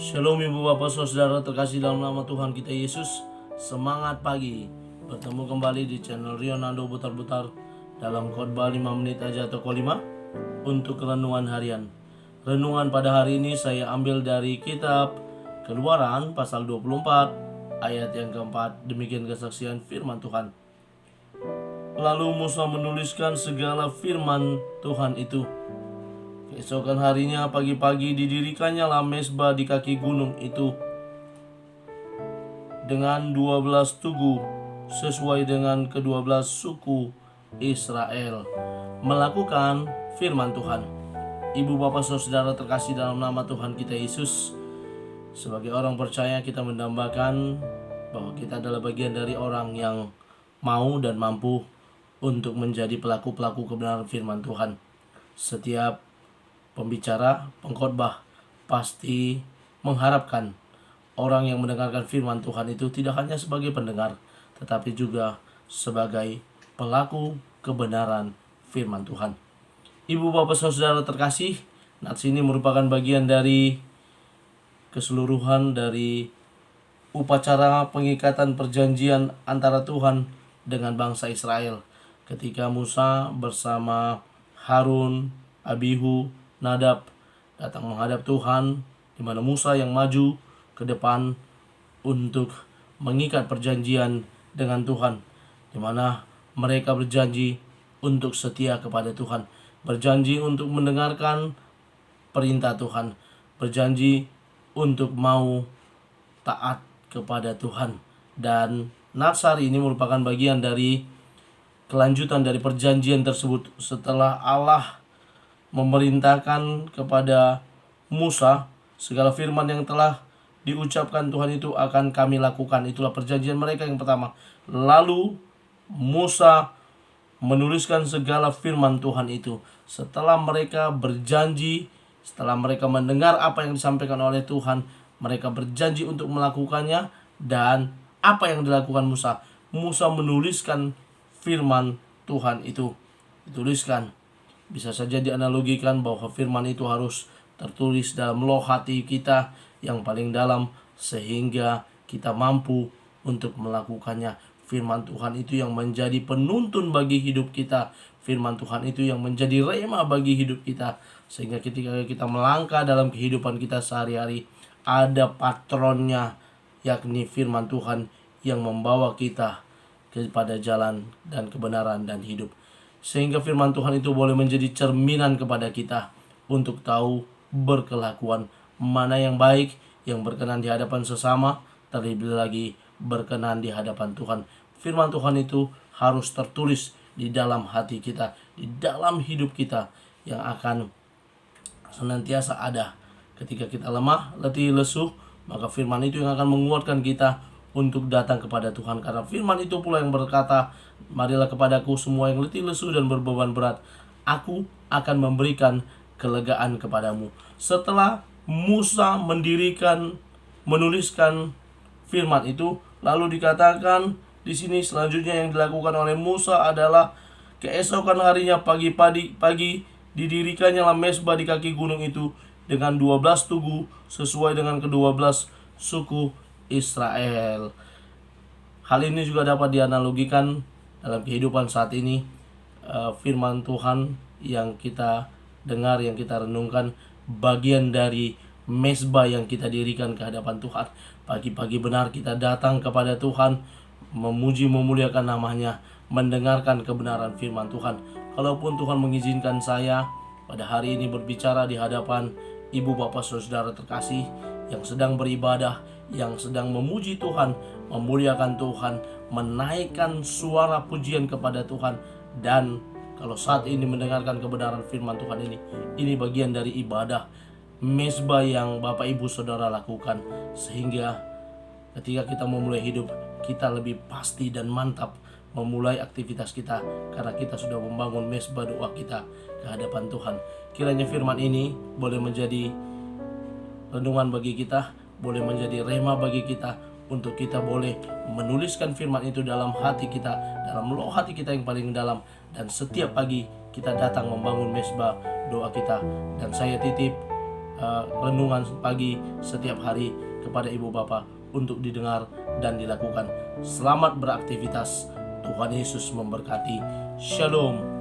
Shalom ibu bapak saudara terkasih dalam nama Tuhan kita Yesus. Semangat pagi, bertemu kembali di channel Rionando Butar-Butar dalam khotbah 5 menit aja atau 5 untuk renungan harian. Renungan pada hari ini saya ambil dari kitab Keluaran pasal 24 ayat yang keempat. Demikian kesaksian firman Tuhan. Lalu Musa menuliskan segala firman Tuhan itu. Keesokan harinya pagi-pagi didirikannya lah mezbah di kaki gunung itu dengan 12 tugu sesuai dengan ke-12 suku Israel, melakukan firman Tuhan. Ibu bapak saudara terkasih dalam nama Tuhan kita Yesus, sebagai orang percaya kita mendambakan bahwa kita adalah bagian dari orang yang mau dan mampu untuk menjadi pelaku-pelaku kebenaran firman Tuhan. Setiap pembicara, pengkhotbah pasti mengharapkan orang yang mendengarkan firman Tuhan itu tidak hanya sebagai pendengar, tetapi juga sebagai pelaku kebenaran firman Tuhan. Ibu bapak saudara terkasih, nats ini merupakan bagian dari keseluruhan dari upacara pengikatan perjanjian antara Tuhan dengan bangsa Israel. Ketika Musa bersama Harun, Abihu, Nadab datang menghadap Tuhan, di mana Musa yang maju ke depan untuk mengikat perjanjian dengan Tuhan, di mana mereka berjanji untuk setia kepada Tuhan, berjanji untuk mendengarkan perintah Tuhan, berjanji untuk mau taat kepada Tuhan. Dan nats hari ini merupakan bagian dari kelanjutan dari perjanjian tersebut. Setelah Allah memerintahkan kepada Musa, segala firman yang telah diucapkan Tuhan itu akan kami lakukan. Itulah perjanjian mereka yang pertama. Lalu Musa menuliskan segala firman Tuhan itu. Setelah mereka berjanji, setelah mereka mendengar apa yang disampaikan oleh Tuhan, mereka berjanji untuk melakukannya. Dan apa yang dilakukan Musa? Musa menuliskan firman Tuhan itu. Dituliskan. Bisa saja dianalogikan bahwa firman itu harus tertulis dalam loh hati kita yang paling dalam, sehingga kita mampu untuk melakukannya. Firman Tuhan itu yang menjadi penuntun bagi hidup kita. Firman Tuhan itu yang menjadi rema bagi hidup kita, sehingga ketika kita melangkah dalam kehidupan kita sehari-hari, ada patronnya, yakni firman Tuhan yang membawa kita kepada jalan dan kebenaran dan hidup. Sehingga firman Tuhan itu boleh menjadi cerminan kepada kita untuk tahu berkelakuan mana yang baik, yang berkenan di hadapan sesama, terlebih lagi berkenan di hadapan Tuhan. Firman Tuhan itu harus tertulis di dalam hati kita, di dalam hidup kita, yang akan senantiasa ada. Ketika kita lemah, letih, lesu, maka firman itu yang akan menguatkan kita untuk datang kepada Tuhan. Karena firman itu pula yang berkata, marilah kepadaku semua yang letih lesu dan berbeban berat, aku akan memberikan kelegaan kepadamu. Setelah Musa menuliskan firman itu, lalu dikatakan di sini selanjutnya yang dilakukan oleh Musa adalah keesokan harinya pagi didirikannya lah mezbah di kaki gunung itu dengan 12 tugu sesuai dengan ke-12 suku Israel. Hal ini juga dapat dianalogikan dalam kehidupan saat ini. Firman Tuhan yang kita dengar, yang kita renungkan, bagian dari mezbah yang kita dirikan ke hadapan Tuhan. Pagi-pagi benar kita datang kepada Tuhan, memuji memuliakan namanya, mendengarkan kebenaran firman Tuhan. Kalaupun Tuhan mengizinkan saya pada hari ini berbicara di hadapan ibu bapak saudara terkasih yang sedang beribadah, yang sedang memuji Tuhan, memuliakan Tuhan, menaikkan suara pujian kepada Tuhan, dan kalau saat ini mendengarkan kebenaran firman Tuhan ini bagian dari ibadah mezbah yang Bapak Ibu Saudara lakukan, sehingga ketika kita memulai hidup, kita lebih pasti dan mantap memulai aktivitas kita, karena kita sudah membangun mezbah doa kita ke hadapan Tuhan. Kiranya firman ini boleh menjadi renungan bagi kita, boleh menjadi rema bagi kita, untuk kita boleh menuliskan firman itu dalam hati kita, dalam loh hati kita yang paling dalam, dan setiap pagi kita datang membangun mezbah doa kita. Dan saya titip renungan pagi setiap hari kepada ibu bapak untuk didengar dan dilakukan. Selamat beraktivitas. Tuhan Yesus memberkati. Shalom.